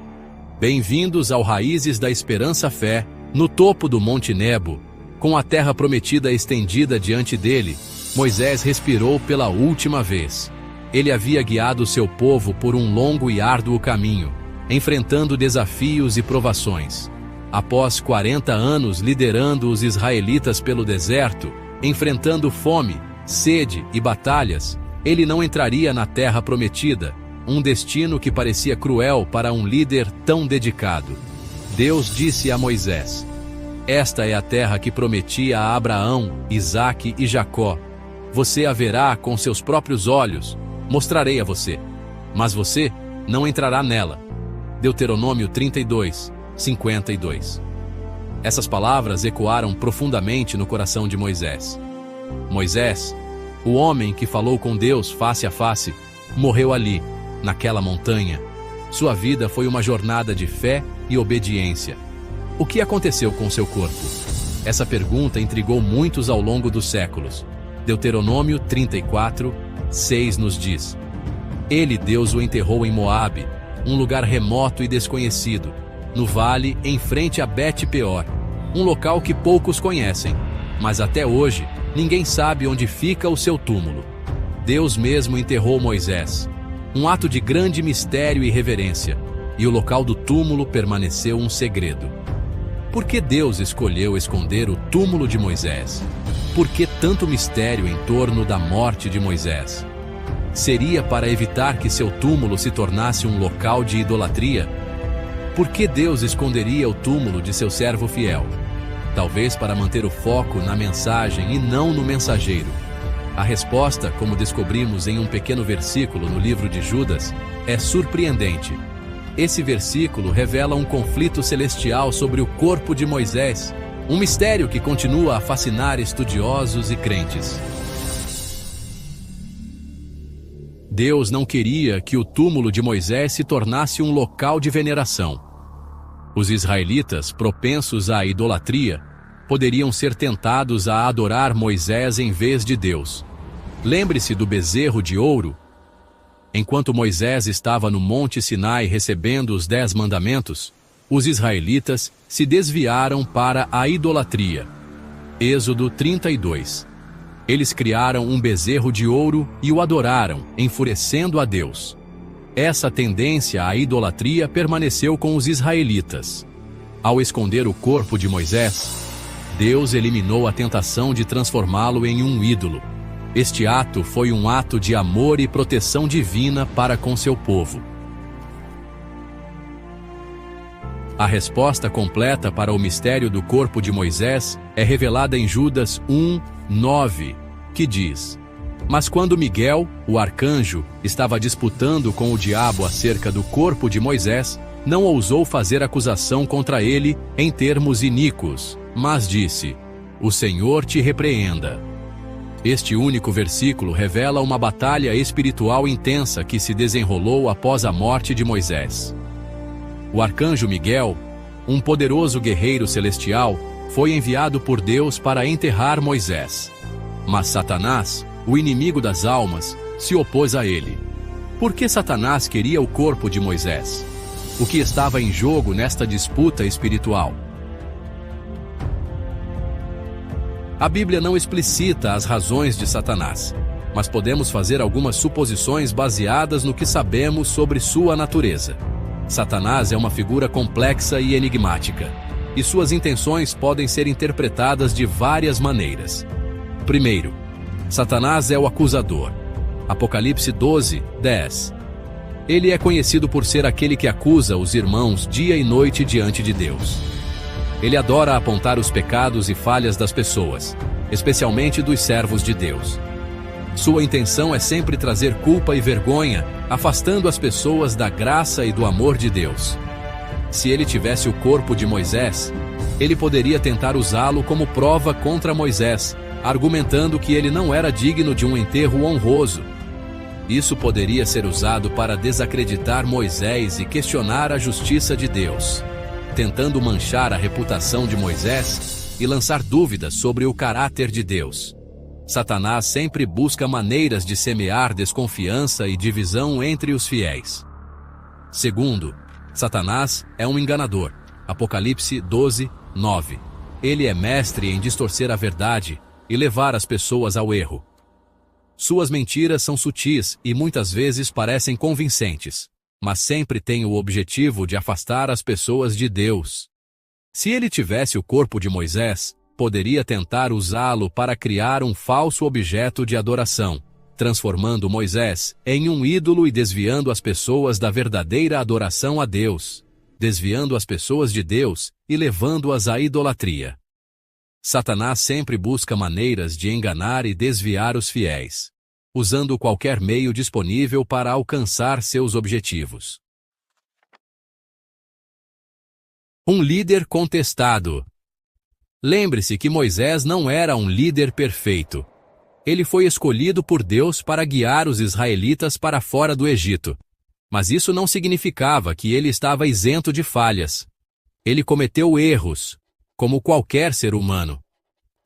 Bem-vindos ao Raízes da Esperança Fé, no topo do Monte Nebo. Com a terra prometida estendida diante dele, Moisés respirou pela última vez. Ele havia guiado seu povo por um longo e árduo caminho, enfrentando desafios e provações. Após 40 anos liderando os israelitas pelo deserto, enfrentando fome, sede e batalhas, ele não entraria na terra prometida, um destino que parecia cruel para um líder tão dedicado. Deus disse a Moisés: "Esta é a terra que prometi a Abraão, Isaque e Jacó. Você a verá com seus próprios olhos, mostrarei a você, mas você não entrará nela." Deuteronômio 32, 52. Essas palavras ecoaram profundamente no coração de Moisés. Moisés, o homem que falou com Deus face a face, morreu ali, naquela montanha. Sua vida foi uma jornada de fé e obediência. O que aconteceu com seu corpo? Essa pergunta intrigou muitos ao longo dos séculos. Deuteronômio 34, 6 nos diz: "Ele, Deus, o enterrou em Moabe, um lugar remoto e desconhecido, no vale em frente a Bet-peor, um local que poucos conhecem, mas até hoje ninguém sabe onde fica o seu túmulo." Deus mesmo enterrou Moisés, um ato de grande mistério e reverência, e o local do túmulo permaneceu um segredo. Por que Deus escolheu esconder o túmulo de Moisés? Por que tanto mistério em torno da morte de Moisés? Seria para evitar que seu túmulo se tornasse um local de idolatria? Por que Deus esconderia o túmulo de seu servo fiel? Talvez para manter o foco na mensagem e não no mensageiro. A resposta, como descobrimos em um pequeno versículo no livro de Judas, é surpreendente. Esse versículo revela um conflito celestial sobre o corpo de Moisés, um mistério que continua a fascinar estudiosos e crentes. Deus não queria que o túmulo de Moisés se tornasse um local de veneração. Os israelitas, propensos à idolatria, poderiam ser tentados a adorar Moisés em vez de Deus. Lembre-se do bezerro de ouro. Enquanto Moisés estava no Monte Sinai recebendo os 10 mandamentos, os israelitas se desviaram para a idolatria. Êxodo 32. Eles criaram um bezerro de ouro e o adoraram, enfurecendo a Deus. Essa tendência à idolatria permaneceu com os israelitas. Ao esconder o corpo de Moisés, Deus eliminou a tentação de transformá-lo em um ídolo. Este ato foi um ato de amor e proteção divina para com seu povo. A resposta completa para o mistério do corpo de Moisés é revelada em Judas 1, 9, que diz: "Mas quando Miguel, o arcanjo, estava disputando com o diabo acerca do corpo de Moisés, não ousou fazer acusação contra ele em termos iníquos, mas disse: 'O Senhor te repreenda.'" Este único versículo revela uma batalha espiritual intensa que se desenrolou após a morte de Moisés. O arcanjo Miguel, um poderoso guerreiro celestial, foi enviado por Deus para enterrar Moisés. Mas Satanás, o inimigo das almas, se opôs a ele. Por que Satanás queria o corpo de Moisés? O que estava em jogo nesta disputa espiritual? A Bíblia não explicita as razões de Satanás, mas podemos fazer algumas suposições baseadas no que sabemos sobre sua natureza. Satanás é uma figura complexa e enigmática, e suas intenções podem ser interpretadas de várias maneiras. Primeiro, Satanás é o acusador. Apocalipse 12, 10. Ele é conhecido por ser aquele que acusa os irmãos dia e noite diante de Deus. Ele adora apontar os pecados e falhas das pessoas, especialmente dos servos de Deus. Sua intenção é sempre trazer culpa e vergonha, afastando as pessoas da graça e do amor de Deus. Se ele tivesse o corpo de Moisés, ele poderia tentar usá-lo como prova contra Moisés, argumentando que ele não era digno de um enterro honroso. Isso poderia ser usado para desacreditar Moisés e questionar a justiça de Deus, tentando manchar a reputação de Moisés e lançar dúvidas sobre o caráter de Deus. Satanás sempre busca maneiras de semear desconfiança e divisão entre os fiéis. Segundo, Satanás é um enganador. Apocalipse 12, 9. Ele é mestre em distorcer a verdade e levar as pessoas ao erro. Suas mentiras são sutis e muitas vezes parecem convincentes, mas sempre têm o objetivo de afastar as pessoas de Deus. Se ele tivesse o corpo de Moisés, poderia tentar usá-lo para criar um falso objeto de adoração, transformando Moisés em um ídolo e desviando as pessoas da verdadeira adoração a Deus, desviando as pessoas de Deus e levando-as à idolatria. Satanás sempre busca maneiras de enganar e desviar os fiéis, usando qualquer meio disponível para alcançar seus objetivos. Um líder contestado. Lembre-se que Moisés não era um líder perfeito. Ele foi escolhido por Deus para guiar os israelitas para fora do Egito. Mas isso não significava que ele estava isento de falhas. Ele cometeu erros, como qualquer ser humano.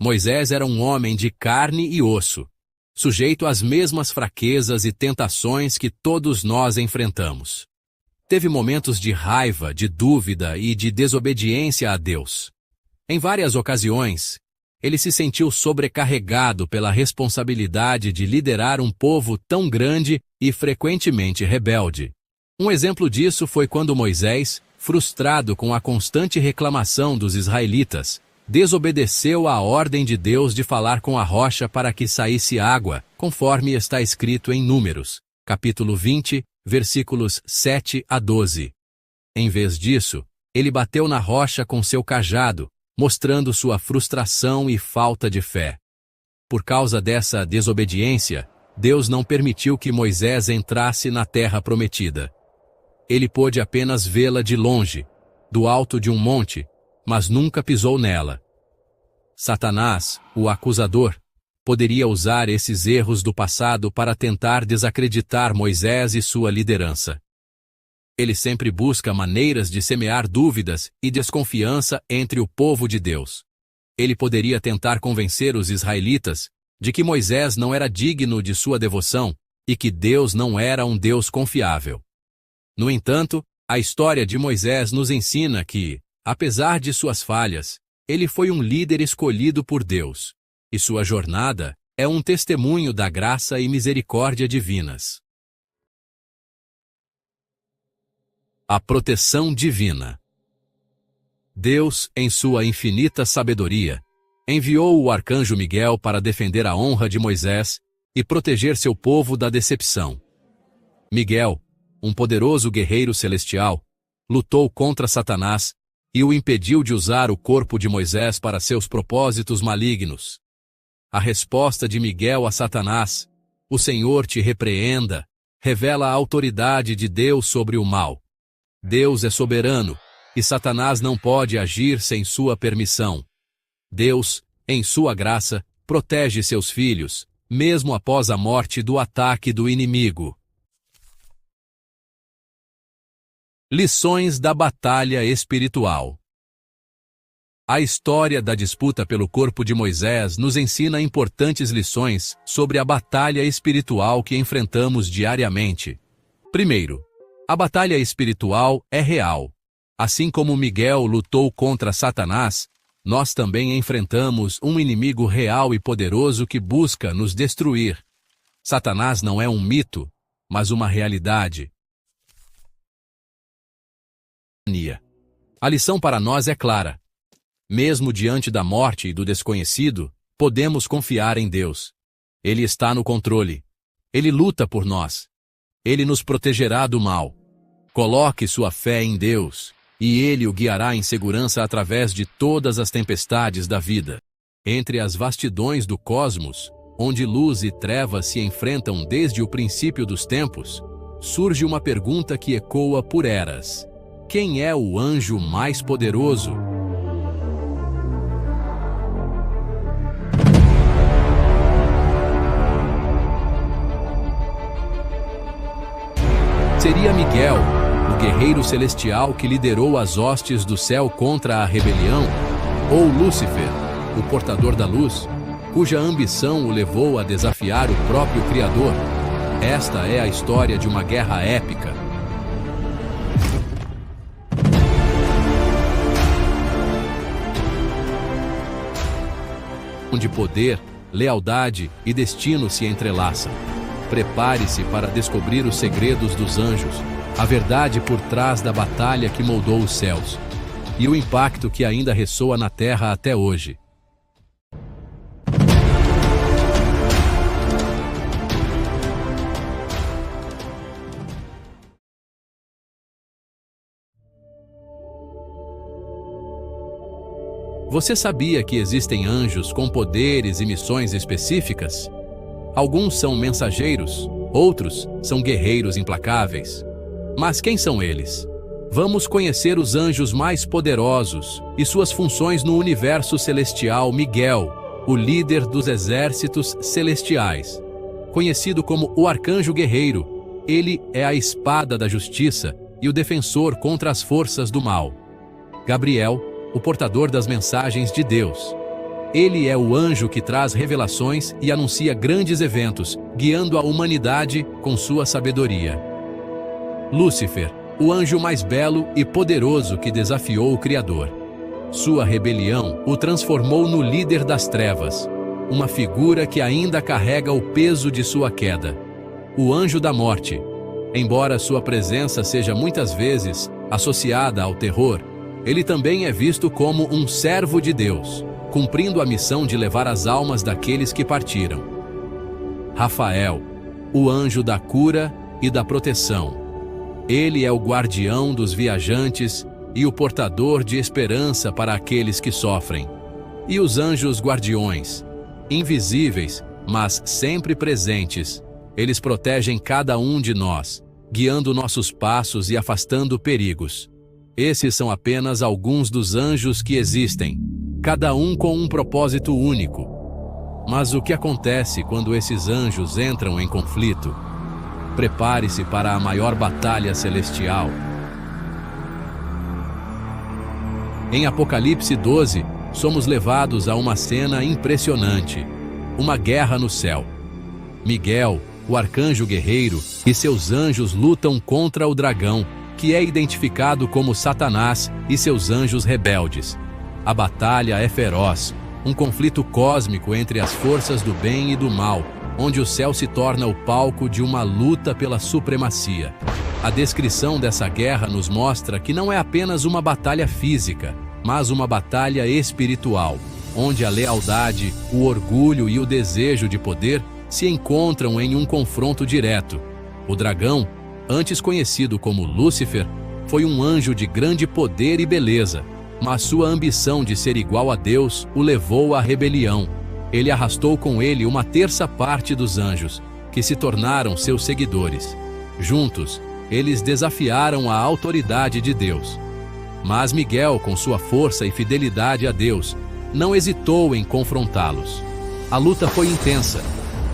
Moisés era um homem de carne e osso, sujeito às mesmas fraquezas e tentações que todos nós enfrentamos. Teve momentos de raiva, de dúvida e de desobediência a Deus. Em várias ocasiões, ele se sentiu sobrecarregado pela responsabilidade de liderar um povo tão grande e frequentemente rebelde. Um exemplo disso foi quando Moisés, frustrado com a constante reclamação dos israelitas, desobedeceu à ordem de Deus de falar com a rocha para que saísse água, conforme está escrito em Números, capítulo 20, versículos 7 a 12. Em vez disso, ele bateu na rocha com seu cajado, mostrando sua frustração e falta de fé. Por causa dessa desobediência, Deus não permitiu que Moisés entrasse na terra prometida. Ele pôde apenas vê-la de longe, do alto de um monte, mas nunca pisou nela. Satanás, o acusador, poderia usar esses erros do passado para tentar desacreditar Moisés e sua liderança. Ele sempre busca maneiras de semear dúvidas e desconfiança entre o povo de Deus. Ele poderia tentar convencer os israelitas de que Moisés não era digno de sua devoção e que Deus não era um Deus confiável. No entanto, a história de Moisés nos ensina que, apesar de suas falhas, ele foi um líder escolhido por Deus, e sua jornada é um testemunho da graça e misericórdia divinas. A proteção divina. Deus, em sua infinita sabedoria, enviou o arcanjo Miguel para defender a honra de Moisés e proteger seu povo da decepção. Miguel, um poderoso guerreiro celestial, lutou contra Satanás e o impediu de usar o corpo de Moisés para seus propósitos malignos. A resposta de Miguel a Satanás, "O Senhor te repreenda", revela a autoridade de Deus sobre o mal. Deus é soberano, e Satanás não pode agir sem sua permissão. Deus, em sua graça, protege seus filhos, mesmo após a morte do ataque do inimigo. Lições da batalha espiritual. A história da disputa pelo corpo de Moisés nos ensina importantes lições sobre a batalha espiritual que enfrentamos diariamente. Primeiro, a batalha espiritual é real. Assim como Miguel lutou contra Satanás, nós também enfrentamos um inimigo real e poderoso que busca nos destruir. Satanás não é um mito, mas uma realidade. A lição para nós é clara. Mesmo diante da morte e do desconhecido, podemos confiar em Deus. Ele está no controle. Ele luta por nós. Ele nos protegerá do mal. Coloque sua fé em Deus, e Ele o guiará em segurança através de todas as tempestades da vida. Entre as vastidões do cosmos, onde luz e trevas se enfrentam desde o princípio dos tempos, surge uma pergunta que ecoa por eras. Quem é o anjo mais poderoso? Seria Miguel, o guerreiro celestial que liderou as hostes do céu contra a rebelião? Ou Lúcifer, o portador da luz, cuja ambição o levou a desafiar o próprio Criador. Esta é a história de uma guerra épica. Onde poder, lealdade e destino se entrelaçam. Prepare-se para descobrir os segredos dos anjos, a verdade por trás da batalha que moldou os céus, e o impacto que ainda ressoa na Terra até hoje. Você sabia que existem anjos com poderes e missões específicas? Alguns são mensageiros, outros são guerreiros implacáveis. Mas quem são eles? Vamos conhecer os anjos mais poderosos e suas funções no universo celestial. Miguel, o líder dos exércitos celestiais. Conhecido como o Arcanjo Guerreiro, ele é a espada da justiça e o defensor contra as forças do mal. Gabriel, o portador das mensagens de Deus. Ele é o anjo que traz revelações e anuncia grandes eventos, guiando a humanidade com sua sabedoria. Lúcifer, o anjo mais belo e poderoso que desafiou o Criador. Sua rebelião o transformou no líder das trevas, uma figura que ainda carrega o peso de sua queda. O anjo da morte, embora sua presença seja muitas vezes associada ao terror, ele também é visto como um servo de Deus, cumprindo a missão de levar as almas daqueles que partiram. Rafael, o anjo da cura e da proteção. Ele é o guardião dos viajantes e o portador de esperança para aqueles que sofrem. E os anjos guardiões, invisíveis, mas sempre presentes, eles protegem cada um de nós, guiando nossos passos e afastando perigos. Esses são apenas alguns dos anjos que existem, cada um com um propósito único. Mas o que acontece quando esses anjos entram em conflito? Prepare-se para a maior batalha celestial. Em Apocalipse 12, somos levados a uma cena impressionante, uma guerra no céu. Miguel, o arcanjo guerreiro, e seus anjos lutam contra o dragão, que é identificado como Satanás e seus anjos rebeldes. A batalha é feroz, um conflito cósmico entre as forças do bem e do mal, onde o céu se torna o palco de uma luta pela supremacia. A descrição dessa guerra nos mostra que não é apenas uma batalha física, mas uma batalha espiritual, onde a lealdade, o orgulho e o desejo de poder se encontram em um confronto direto. O dragão, antes conhecido como Lúcifer, foi um anjo de grande poder e beleza, mas sua ambição de ser igual a Deus o levou à rebelião. Ele arrastou com ele uma terça parte dos anjos, que se tornaram seus seguidores. Juntos, eles desafiaram a autoridade de Deus. Mas Miguel, com sua força e fidelidade a Deus, não hesitou em confrontá-los. A luta foi intensa,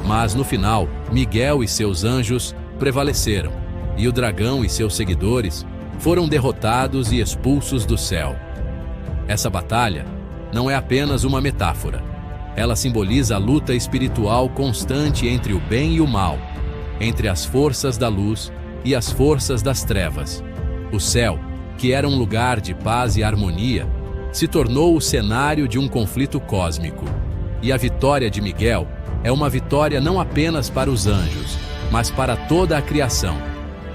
mas no final, Miguel e seus anjos prevaleceram, e o dragão e seus seguidores foram derrotados e expulsos do céu. Essa batalha não é apenas uma metáfora. Ela simboliza a luta espiritual constante entre o bem e o mal, entre as forças da luz e as forças das trevas. O céu, que era um lugar de paz e harmonia, se tornou o cenário de um conflito cósmico. E a vitória de Miguel é uma vitória não apenas para os anjos, mas para toda a criação.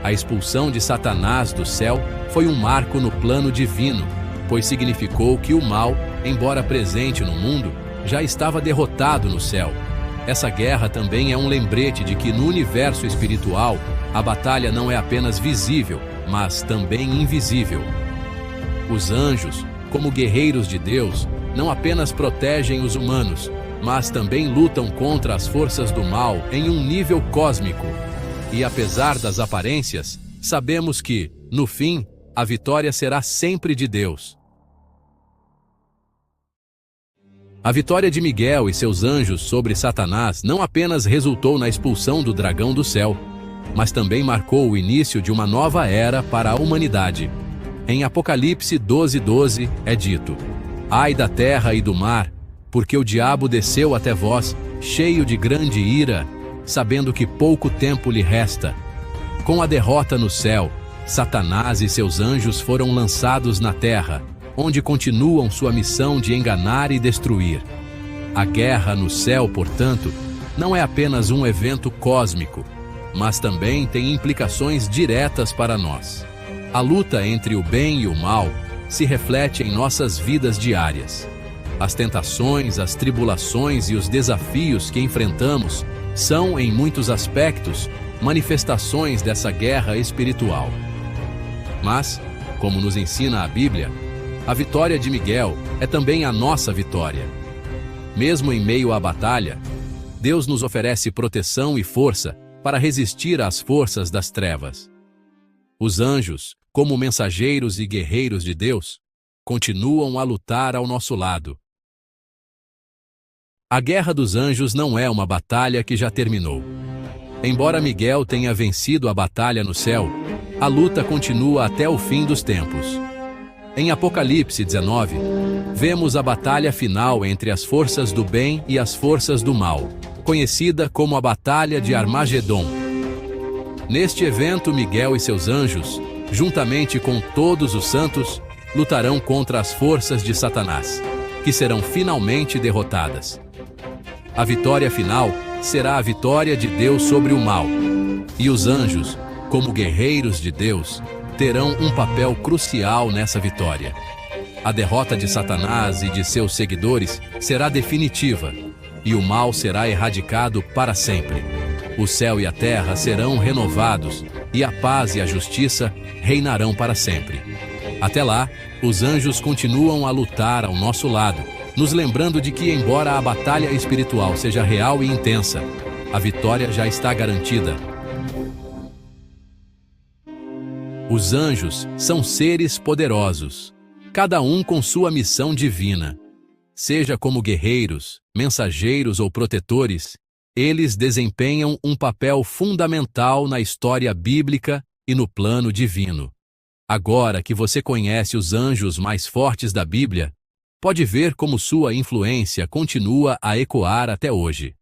A expulsão de Satanás do céu foi um marco no plano divino, pois significou que o mal, embora presente no mundo, já estava derrotado no céu. Essa guerra também é um lembrete de que no universo espiritual, a batalha não é apenas visível, mas também invisível. Os anjos, como guerreiros de Deus, não apenas protegem os humanos, mas também lutam contra as forças do mal em um nível cósmico. E apesar das aparências, sabemos que, no fim, a vitória será sempre de Deus. A vitória de Miguel e seus anjos sobre Satanás não apenas resultou na expulsão do dragão do céu, mas também marcou o início de uma nova era para a humanidade. Em Apocalipse 12:12 é dito: Ai da terra e do mar, porque o diabo desceu até vós, cheio de grande ira, sabendo que pouco tempo lhe resta. Com a derrota no céu, Satanás e seus anjos foram lançados na terra, onde continuam sua missão de enganar e destruir. A guerra no céu, portanto, não é apenas um evento cósmico, mas também tem implicações diretas para nós. A luta entre o bem e o mal se reflete em nossas vidas diárias. As tentações, as tribulações e os desafios que enfrentamos são, em muitos aspectos, manifestações dessa guerra espiritual. Mas, como nos ensina a Bíblia, a vitória de Miguel é também a nossa vitória. Mesmo em meio à batalha, Deus nos oferece proteção e força para resistir às forças das trevas. Os anjos, como mensageiros e guerreiros de Deus, continuam a lutar ao nosso lado. A guerra dos anjos não é uma batalha que já terminou. Embora Miguel tenha vencido a batalha no céu, a luta continua até o fim dos tempos. Em Apocalipse 19, vemos a batalha final entre as forças do bem e as forças do mal, conhecida como a Batalha de Armagedon. Neste evento, Miguel e seus anjos, juntamente com todos os santos, lutarão contra as forças de Satanás, que serão finalmente derrotadas. A vitória final será a vitória de Deus sobre o mal, e os anjos, como guerreiros de Deus, terão um papel crucial nessa vitória. A derrota de Satanás e de seus seguidores será definitiva, e o mal será erradicado para sempre. O céu e a terra serão renovados, e a paz e a justiça reinarão para sempre. Até lá, os anjos continuam a lutar ao nosso lado, nos lembrando de que, embora a batalha espiritual seja real e intensa, a vitória já está garantida. Os anjos são seres poderosos, cada um com sua missão divina. Seja como guerreiros, mensageiros ou protetores, eles desempenham um papel fundamental na história bíblica e no plano divino. Agora que você conhece os anjos mais fortes da Bíblia, pode ver como sua influência continua a ecoar até hoje.